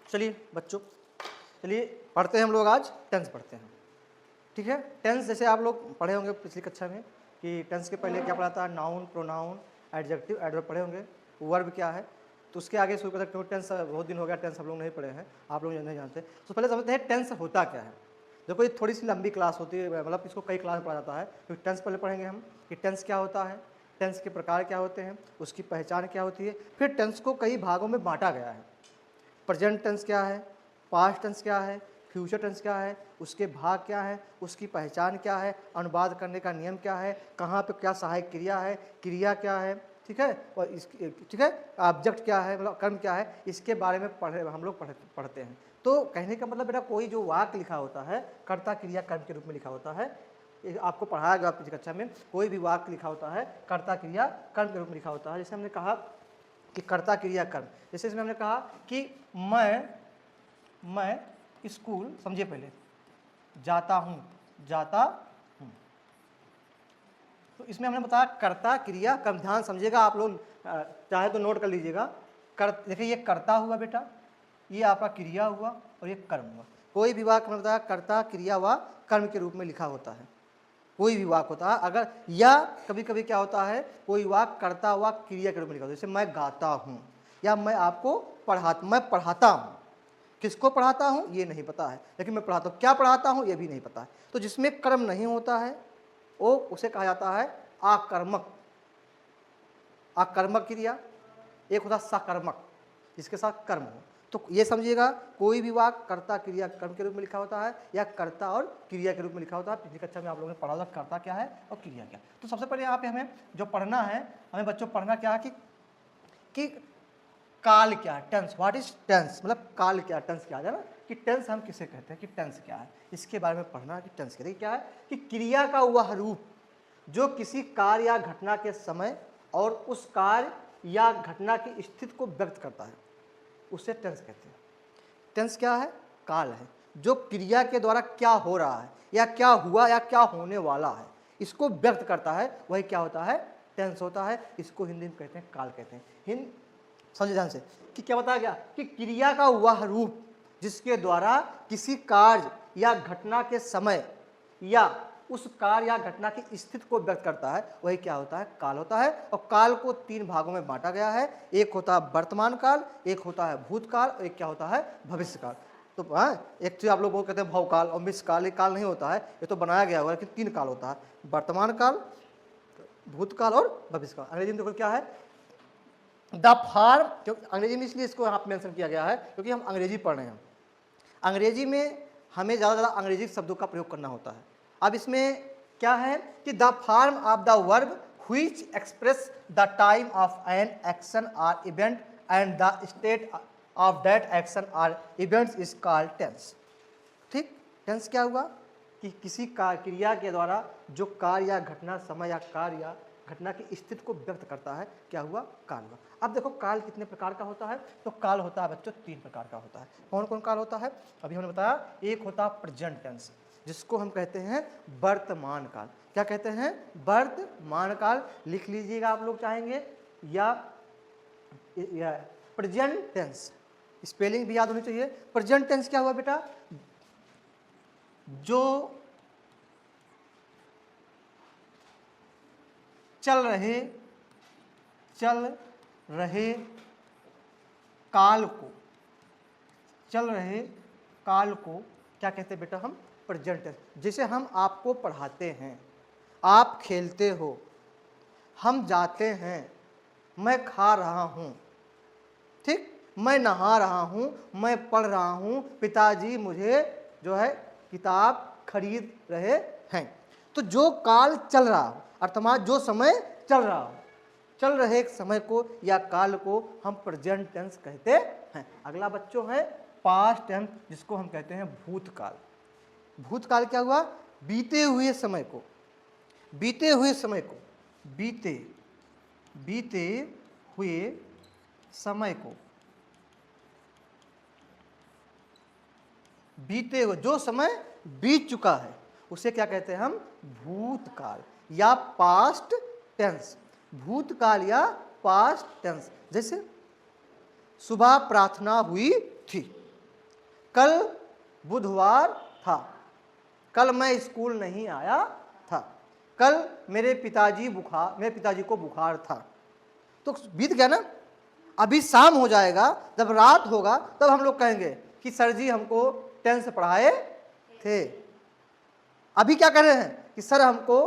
चलिए बच्चों, चलिए पढ़ते हैं हम लोग आज टेंस पढ़ते हैं। ठीक है, टेंस जैसे आप लोग पढ़े होंगे पिछली कक्षा में कि टेंस के पहले क्या पढ़ा था, नाउन, प्रोनाउन, एडजेक्टिव, एडवर्ब पढ़े होंगे, वर्ब क्या है। तो उसके आगे शुरू कर सकते हो। टेंस बहुत दिन हो गया, टेंस हम लोग नहीं पढ़े हैं, आप लोग नहीं जानते। तो पहले समझते हैं टेंस होता क्या है। देखो ये थोड़ी सी लंबी क्लास होती है, मतलब इसको कई क्लास में पढ़ा जाता है। तो टेंस पहले पढ़ेंगे हम कि टेंस क्या होता है, टेंस के प्रकार क्या होते हैं, उसकी पहचान क्या होती है। फिर टेंस को कई भागों में बांटा गया है। प्रेजेंट टेंस क्या है, पास्ट टेंस क्या है, फ्यूचर टेंस क्या है, उसके भाग क्या है, उसकी पहचान क्या है, अनुवाद करने का नियम क्या है, कहाँ पे क्या सहायक क्रिया है, क्रिया क्या है, ठीक है, और इस ठीक है, ऑब्जेक्ट क्या है, मतलब कर्म क्या है, इसके बारे में हम लोग पढ़ते हैं। तो कहने का मतलब बेटा कोई जो वाक्य लिखा होता है कर्ता क्रिया कर्म के रूप में लिखा होता है। आपको पढ़ाया गया पिछली कक्षा में, कोई भी वाक्य लिखा होता है कर्ता क्रिया कर्म के रूप में लिखा होता है। जैसे हमने कहा कि कर्ता क्रिया कर्म, जैसे इसमें हमने कहा कि मैं स्कूल, समझिए पहले, जाता हूँ, तो इसमें हमने बताया कर्ता क्रिया कर्म। ध्यान समझिएगा आप लोग, चाहे तो नोट कर लीजिएगा। देखिए ये कर्ता हुआ बेटा, ये आपका क्रिया हुआ और ये कर्म हुआ। कोई भी वाक्य हमने बताया कर्ता क्रिया व कर्म के रूप में लिखा होता है। कोई भी वाक्य होता है अगर, या कभी कभी क्या होता है, कोई वाक्य कर्ता व क्रिया के रूप में लिखा होता है। जैसे मैं गाता हूँ या मैं आपको मैं पढ़ाता हूँ। किसको पढ़ाता हूँ ये नहीं पता है, लेकिन मैं पढ़ाता हूँ। क्या पढ़ाता हूँ ये भी नहीं पता है। तो जिसमें कर्म नहीं होता है वो उसे कहा जाता है आकर्मक। आकर्मक क्रिया। एक होता सकर्मक, जिसके साथ कर्म हो। तो ये समझिएगा, कोई भी वाक्य कर्ता क्रिया कर्म के रूप में लिखा होता है या कर्ता और क्रिया के रूप में लिखा होता है। पिछली कक्षा में आप लोगों ने पढ़ा था कर्ता क्या है और क्रिया क्या। तो सबसे पहले यहाँ पे हमें जो पढ़ना है, हमें बच्चों पढ़ना क्या है कि काल क्या है, टेंस। व्हाट इज टेंस, मतलब काल क्या, टेंस क्या है ना, कि टेंस हम किसे कहते हैं, कि टेंस क्या है, इसके बारे में पढ़ना है कि टेंस क्या है। कि क्रिया का वह रूप जो किसी कार्य या घटना के समय और उस कार्य या घटना की स्थिति को व्यक्त करता है, उसे टेंस कहते हैं। टेंस क्या है, काल है, जो क्रिया के द्वारा क्या हो रहा है या क्या हुआ या क्या होने वाला है इसको व्यक्त करता है, वही क्या होता है, टेंस होता है। इसको हिंदी में कहते हैं काल कहते हैं। समझे ध्यान से कि क्या बताया गया कि क्रिया का वह रूप जिसके द्वारा किसी कार्य या घटना के समय या उस कार्य या घटना की स्थिति को व्यक्त करता है, वही क्या होता है, काल होता है। और काल को तीन भागों में बांटा गया है। एक होता है वर्तमान काल, एक होता है भूतकाल और एक क्या होता है, भविष्य काल। तो एक चीज आप लोग बहुत कहते हैं भवकाल और मिश्रकाल, ये काल नहीं होता है, ये तो बनाया गया हुआ है, लेकिन तीन काल होता है, वर्तमान काल, भूतकाल और भविष्य काल। अंग्रेजी में देखो क्या है, द फार्म, क्योंकि अंग्रेजी में इसलिए इसको यहाँ मेंशन किया गया है क्योंकि हम अंग्रेजी पढ़ रहे हैं। अंग्रेजी में हमें ज़्यादा अंग्रेजी शब्दों का प्रयोग करना होता है। अब इसमें क्या है कि the form of the verb which express the time of an action और event and the state of that action और इवेंट्स इज कॉल्ड टेंस। ठीक, टेंस क्या हुआ कि किसी क्रिया के द्वारा जो कार्य या घटना, समय या कार्य या घटना की स्थिति को व्यक्त करता है, क्या हुआ, काल हुआ। अब देखो काल कितने प्रकार का होता है, तो काल होता है बच्चों तीन प्रकार का होता है। कौन कौन काल होता है, अभी हमने बताया। एक होता है प्रेजेंट टेंस, जिसको हम कहते हैं वर्तमान काल। क्या कहते हैं, वर्तमान काल। लिख लीजिएगा आप लोग चाहेंगे, या प्रेजेंट टेंस, स्पेलिंग भी याद होनी चाहिए। प्रेजेंट टेंस क्या हुआ बेटा, जो चल रहे काल को क्या कहते हैं बेटा, हम प्रेजेंट टेंस। जैसे हम आपको पढ़ाते हैं, आप खेलते हो, हम जाते हैं, मैं खा रहा हूँ, ठीक, मैं नहा रहा हूँ, मैं पढ़ रहा हूँ, पिताजी मुझे जो है किताब खरीद रहे हैं। तो जो काल चल रहा हो, अर्थात जो समय चल रहा हो, चल रहे समय को या काल को हम प्रेजेंट टेंस कहते हैं। अगला बच्चों है पास्ट टेंस, जिसको हम कहते हैं भूतकाल। भूतकाल क्या हुआ, बीते हुए समय को, बीते हुए समय को, बीते हुए समय को, बीते हुए जो समय बीत चुका है उसे क्या कहते हैं हम, भूतकाल या पास्ट टेंस। भूतकाल या पास्ट टेंस। जैसे सुबह प्रार्थना हुई थी, कल बुधवार था, कल मैं स्कूल नहीं आया था, कल मेरे पिताजी को बुखार था। तो बीत गया ना। अभी शाम हो जाएगा, जब रात होगा तब हम लोग कहेंगे कि सर जी हमको टेंस पढ़ाए थे। अभी क्या कर रहे हैं कि सर हमको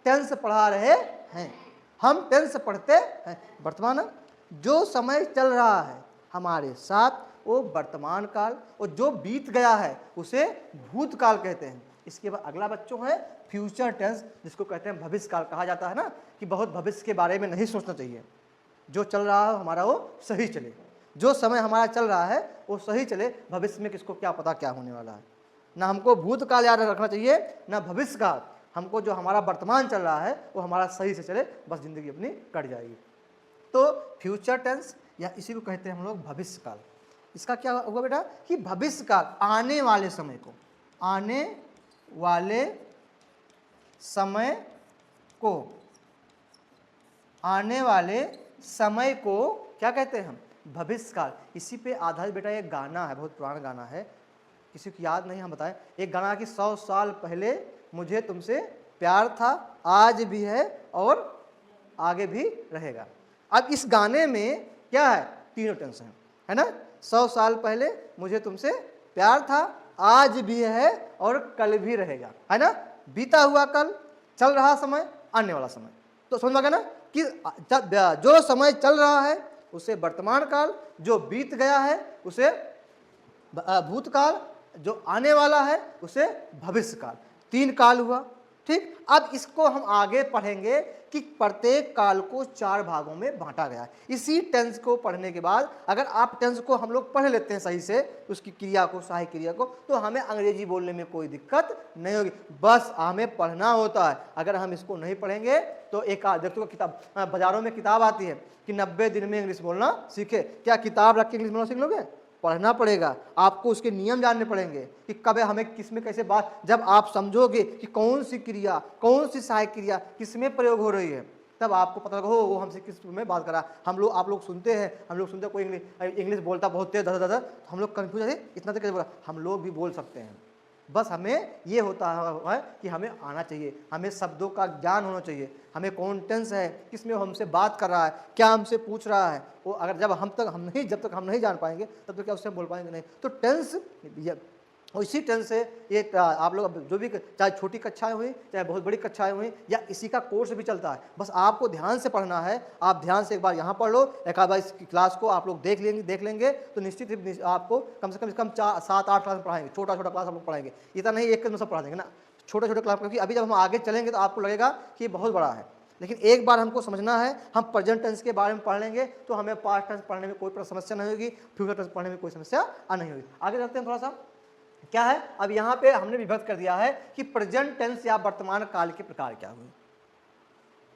टेंस पढ़ा रहे हैं, हम टेंस पढ़ते हैं। वर्तमान, जो समय चल रहा है हमारे साथ वो वर्तमान काल, और जो बीत गया है उसे भूतकाल कहते हैं। इसके बाद अगला बच्चों है फ्यूचर टेंस, जिसको कहते हैं भविष्य काल। कहा जाता है ना कि बहुत भविष्य के बारे में नहीं सोचना चाहिए, जो चल रहा है हमारा वो सही चले, जो समय हमारा चल रहा है वो सही चले। भविष्य में किसको क्या पता क्या होने वाला है। ना हमको भूतकाल याद रखना चाहिए ना भविष्य काल, हमको जो हमारा वर्तमान चल रहा है वो हमारा सही से चले, बस जिंदगी अपनी कट जाएगी। तो फ्यूचर टेंस या इसी को कहते हैं हम लोग भविष्य काल। इसका क्या होगा बेटा कि भविष्य काल आने वाले समय को, आने वाले समय को, आने वाले समय को क्या कहते हैं हम, भविष्य काल। इसी पे आधारित बेटा एक गाना है, बहुत पुराना गाना है, किसी को याद नहीं हम बताएं। एक गाना कि 100 साल पहले मुझे तुमसे प्यार था, आज भी है और आगे भी रहेगा। अब इस गाने में क्या है, तीनों टेंस हैं, है ना। 100 साल पहले मुझे तुमसे प्यार था, आज भी है और कल भी रहेगा, है ना। बीता हुआ कल, चल रहा समय, आने वाला समय। तो समझ में आ गया ना कि जो समय चल रहा है उसे वर्तमान काल, जो बीत गया है उसे भूतकाल, जो आने वाला है उसे भविष्य काल। 3 काल हुआ, ठीक। अब इसको हम आगे पढ़ेंगे कि प्रत्येक काल को 4 भागों में बांटा गया है। इसी टेंस को पढ़ने के बाद अगर आप टेंस को हम लोग पढ़ लेते हैं सही से, उसकी क्रिया को, सहायक क्रिया को, तो हमें अंग्रेजी बोलने में कोई दिक्कत नहीं होगी। बस हमें पढ़ना होता है। अगर हम इसको नहीं पढ़ेंगे तो एक देखो किताब, बाजारों में किताब आती है कि 90 दिन में इंग्लिश बोलना सीखे। क्या किताब रख के इंग्लिश बोलना सीख लोगे? पढ़ना पड़ेगा, आपको उसके नियम जानने पड़ेंगे कि कब हमें किस में कैसे बात। जब आप समझोगे कि कौन सी क्रिया, कौन सी सहायक क्रिया किस में प्रयोग हो रही है, तब आपको पता लगा हो वो हमसे किस में बात करा। आप लोग सुनते हैं, कोई इंग्लिश बोलता बहुत तेज दादा, तो हम लोग कन्फ्यूज है, इतना तो कैसे बोला। हम लोग भी बोल सकते हैं, बस हमें ये होता है कि हमें आना चाहिए, हमें शब्दों का ज्ञान होना चाहिए, हमें कौन टेंस है, किस में हमसे बात कर रहा है, क्या हमसे पूछ रहा है। वो अगर जब तक हम नहीं जान पाएंगे तब तक क्या उससे हम बोल पाएंगे नहीं। तो टेंस इसी टेंस से ये आप लोग जो भी, चाहे छोटी कक्षाएं हुई चाहे बहुत बड़ी कक्षाएं हुई, या इसी का कोर्स भी चलता है, बस आपको ध्यान से पढ़ना है। आप ध्यान से एक बार यहाँ पढ़ लो, एक आध बार इस क्लास को आप लोग देख लेंगे तो निश्चित ही आपको कम से कम 7-8 क्लास में पढ़ाएंगे। छोटा क्लास आप लोग पढ़ाएंगे, इतना नहीं एक में सब पढ़ा देंगे ना, छोटे क्लास। क्योंकि अभी जब हम आगे चलेंगे तो आपको लगेगा कि ये बहुत बड़ा है, लेकिन एक बार हमको समझना है। हम प्रेजेंट टेंस के बारे में पढ़ लेंगे तो हमें पास्ट टेंस पढ़ने में कोई समस्या नहीं होगी, फ्यूचर टेंस पढ़ने में कोई समस्या नहीं होगी। आगे चलते हैं थोड़ा सा, क्या है अब यहाँ पे हमने विभक्त कर दिया है कि प्रेजेंट टेंस या वर्तमान काल के प्रकार क्या हुए।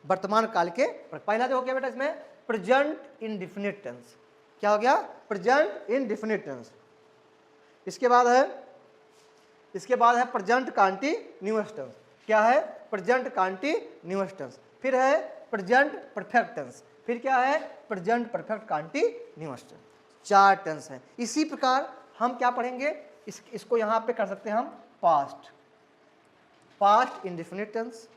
वर्तमान काल के पहला जो हो गया बेटा इसमें प्रेजेंट इंडेफिनिट टेंस। क्या हो गया? Present indefinite tense. इसके बाद है प्रेजेंट कंटीन्यूअस टेंस। क्या है? Present continuous tense. फिर है प्रेजेंट परफेक्ट टेंस। फिर क्या है? Present perfect continuous tense. 4 tense है। इसी प्रकार हम क्या पढ़ेंगे, इसको यहां पे कर सकते हैं हम past indefinite tense,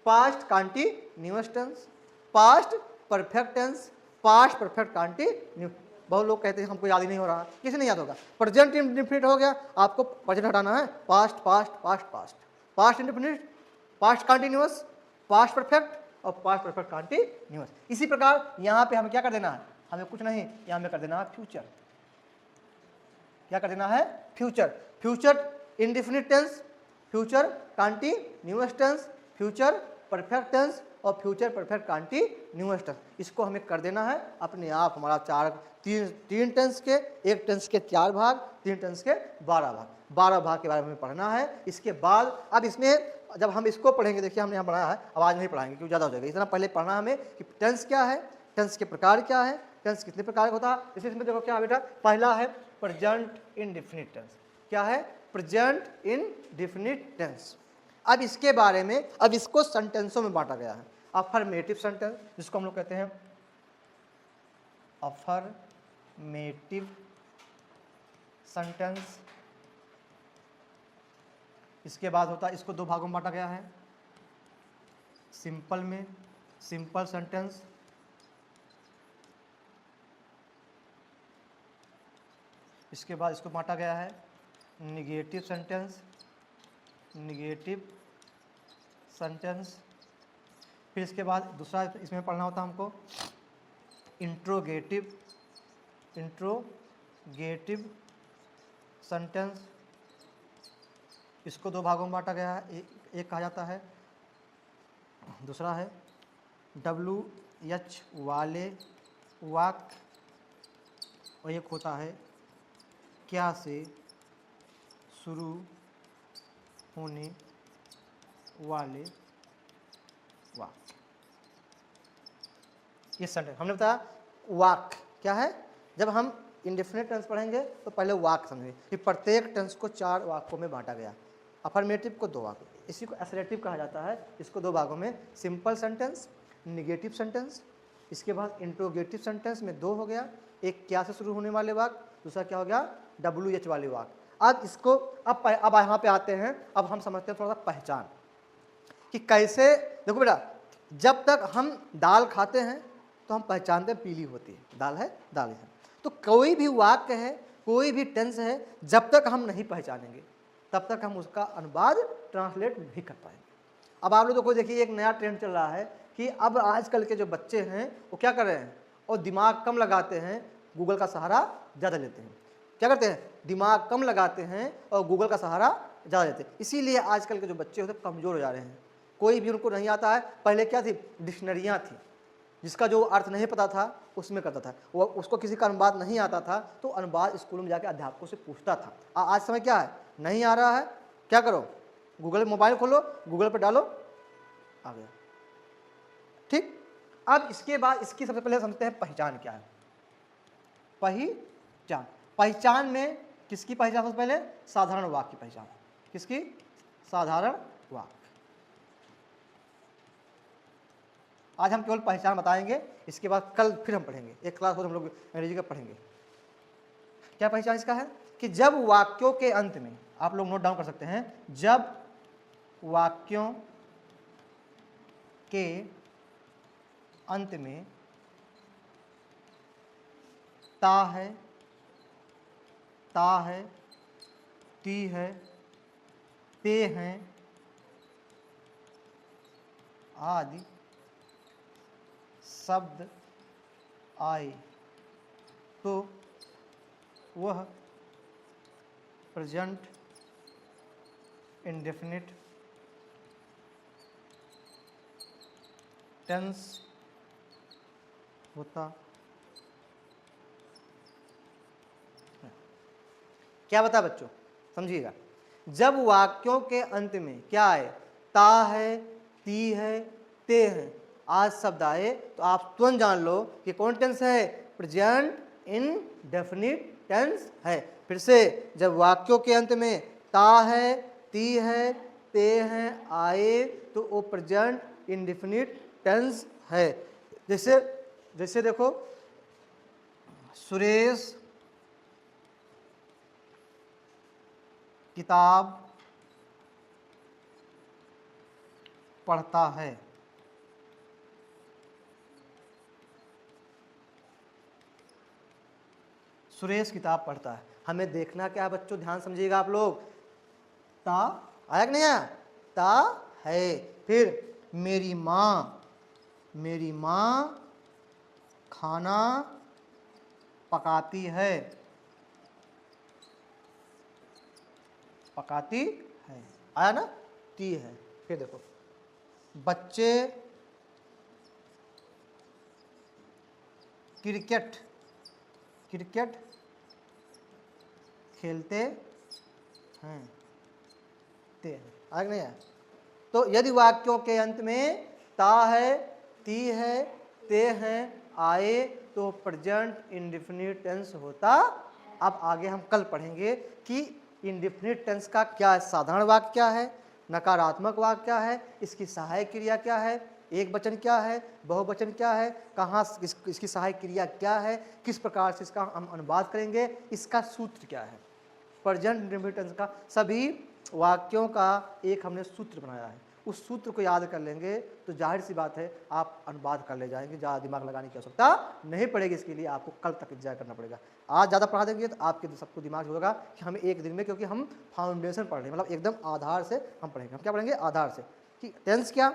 past continuous tense, past perfect tense, past perfect continuous. बहुत लोग कहते हैं हमको याद ही नहीं हो रहा, किसे नहीं याद होगा? प्रेजेंट इंडेफिनिट हो गया, आपको प्रेजेंट हटाना है, past past past past, past indefinite, past continuous, past perfect और पास्ट परफेक्ट कंटीन्यूअस। इसी प्रकार यहाँ पे हमें क्या कर देना है? हमें कुछ नहीं, यहाँ में कर देना है फ्यूचर। क्या कर देना है? Future. Future indefinite tense, future continuous tense, future perfect tense और फ्यूचर परफेक्ट कंटीन्यूअस टेंस। इसको हमें कर देना है अपने आप। हमारा तीन टेंस के, एक टेंस के 4 भाग, 3 टेंस के 12 भाग, 12 भाग के बारे में पढ़ना है। इसके बाद अब इसमें जब हम इसको पढ़ेंगे, देखिए हमने यहाँ पढ़ाया है, अब आज नहीं पढ़ाएंगे क्योंकि ज़्यादा हो जाएगा। इतना पहले पढ़ना हमें कि टेंस क्या है, टेंस के प्रकार क्या है, टेंस कितने प्रकार का होता है। इसमें देखो क्या बेटा, पहला है प्रेजेंट इंडेफिनिट टेंस। क्या है? Present indefinite tense. अब इसके बारे में, अब इसको सेंटेंसों में बांटा गया है। अफर्मेटिव सेंटेंस, जिसको हम लोग कहते हैं अफर्मेटिव सेंटेंस। इसके बाद होता है, इसको दो भागों में बांटा गया है, सिंपल में सिंपल सेंटेंस, इसके बाद इसको बांटा गया है निगेटिव सेंटेंस, निगेटिव सेंटेंस। फिर इसके बाद दूसरा इसमें पढ़ना होता है हमको इंट्रोगेटिव, इंट्रोगेटिव सेंटेंस। इसको दो भागों में बांटा गया है, एक कहा जाता है, दूसरा है WH वाले वाक्य, और एक होता है क्या से शुरू होने वाले वाक्य। ये सेंटेंस हमने बताया। वाक्य क्या है? जब हम इंडेफिनिट टेंस पढ़ेंगे तो पहले वाक्य समझेंगे कि प्रत्येक टेंस को 4 वाक्यों में बांटा गया, अफर्मेटिव को 2 वाक्य, इसी को एसरेटिव कहा जाता है। इसको 2 भागों में, सिंपल सेंटेंस, निगेटिव सेंटेंस। इसके बाद इंट्रोगेटिव सेंटेंस में 2 हो गया, एक क्या से शुरू होने वाले वाक्य, दूसरा क्या हो गया WH वाले वाक्य। अब इसको अब यहाँ पे आते हैं, अब हम समझते हैं थोड़ा सा पहचान कि कैसे। देखो बेटा, जब तक हम दाल खाते हैं तो हम पहचानते हैं पीली होती है, दाल है, दाल है। तो कोई भी वाक्य है, कोई भी टेंस है, जब तक हम नहीं पहचानेंगे तब तक हम उसका अनुवाद ट्रांसलेट नहीं कर पाएंगे। अब आप लोग को देखिए, एक नया ट्रेंड चल रहा है कि अब आजकल के जो बच्चे हैं वो क्या कर रहे हैं, और दिमाग कम लगाते हैं, गूगल का सहारा ज़्यादा लेते हैं। क्या करते हैं, दिमाग कम लगाते हैं और गूगल का सहारा ज़्यादा लेते हैं। इसीलिए आजकल के जो बच्चे होते हैं कमज़ोर हो जा रहे हैं, कोई भी उनको नहीं आता है। पहले क्या थी, डिक्शनरियाँ थी, जिसका जो अर्थ नहीं पता था उसमें करता था, वो उसको किसी का अनुवाद नहीं आता था तो अनुवाद स्कूल में जाकर अध्यापकों से पूछता था। आज समय क्या है, नहीं आ रहा है, क्या करो, गूगल, मोबाइल खोलो, गूगल पर डालो, आ गया। ठीक। अब इसके बाद इसकी सबसे पहले समझते हैं पहचान क्या है। पहचान, पहचान में किसकी पहचान, सबसे पहले साधारण वाक्य की पहचान। किसकी? साधारण वाक्य। आज हम केवल पहचान बताएंगे, इसके बाद कल फिर हम पढ़ेंगे, एक क्लास हम लोग अंग्रेजी का पढ़ेंगे। क्या पहचान इसका है कि जब वाक्यों के अंत में, आप लोग नोट डाउन कर सकते हैं, जब वाक्यों के अंत में ता है, ती है, ते हैं आदि शब्द आए तो वह प्रेजेंट इंडेफिनिट टेंस होता। क्या बता बच्चों, समझिएगा, जब वाक्यों के अंत में क्या आए, ता है, ती है, ते हैं आज शब्द आए तो आप तुरंत जान लो कि कौन टेंस है, प्रेजेंट इंडेफिनिट टेंस है। फिर से, जब वाक्यों के अंत में ता है, ती है, ते हैं आए तो वो प्रेजेंट इंडेफिनिट टेंस है। जैसे देखो, सुरेश किताब पढ़ता है। सुरेश किताब पढ़ता है। हमें देखना क्या है बच्चों, ध्यान समझिएगा आप लोग। ता आया कि नहीं आया, ता है। फिर मेरी माँ खाना पकाती है, पकाती है, आया ना, ती है। फिर देखो, बच्चे क्रिकेट खेलते हैं, ते हैं, आगे नहीं है। तो यदि वाक्यों के अंत में ता है, ती है, ते हैं आए तो प्रेजेंट इंडेफिनिट टेंस होता। अब आगे हम कल पढ़ेंगे कि इंडेफिनिट टेंस का क्या है, साधारण वाक्य क्या है, नकारात्मक वाक्य क्या है, इसकी सहायक क्रिया क्या है, एक वचन क्या है, बहुवचन क्या है, कहाँ इसकी सहायक क्रिया क्या है, किस प्रकार से इसका हम अनुवाद करेंगे, इसका सूत्र क्या है। प्रेजेंट इंडेफिनिट टेंस का सभी वाक्यों का एक हमने सूत्र बनाया है। उस सूत्र को याद कर लेंगे तो जाहिर सी बात है आप अनुवाद कर ले जाएंगे, ज़्यादा दिमाग लगाने की आवश्यकता नहीं पड़ेगी। इसके लिए आपको कल तक इंतजार करना पड़ेगा। आज ज़्यादा पढ़ा देंगे तो आपके सबको दिमाग होगा कि हमें एक दिन में, क्योंकि हम फाउंडेशन पढ़ रहे हैं, मतलब एकदम आधार से हम पढ़ेंगे। हम क्या पढ़ेंगे? आधार से कि टेंस क्या,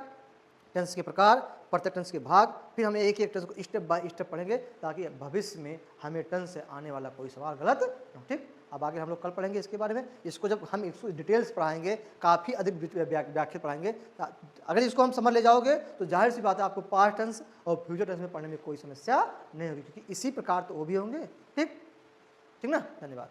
टेंस के प्रकार, प्रत्येक टेंस के भाग, फिर हमें एक एक टेंस को स्टेप बाय स्टेप पढ़ेंगे ताकि भविष्य में हमें टेंस से आने वाला कोई सवाल गलत न हो। ठीक, अब आगे हम लोग कल पढ़ेंगे इसके बारे में। इसको जब हम इसको डिटेल्स पढ़ाएंगे, काफ़ी अधिक व्याख्या पढ़ाएंगे, अगर इसको हम समझ ले जाओगे तो जाहिर सी बात है आपको पास्ट टेंस और फ्यूचर टेंस में पढ़ने में कोई समस्या नहीं होगी, क्योंकि इसी प्रकार तो वो भी होंगे। ठीक ठीक ना, धन्यवाद।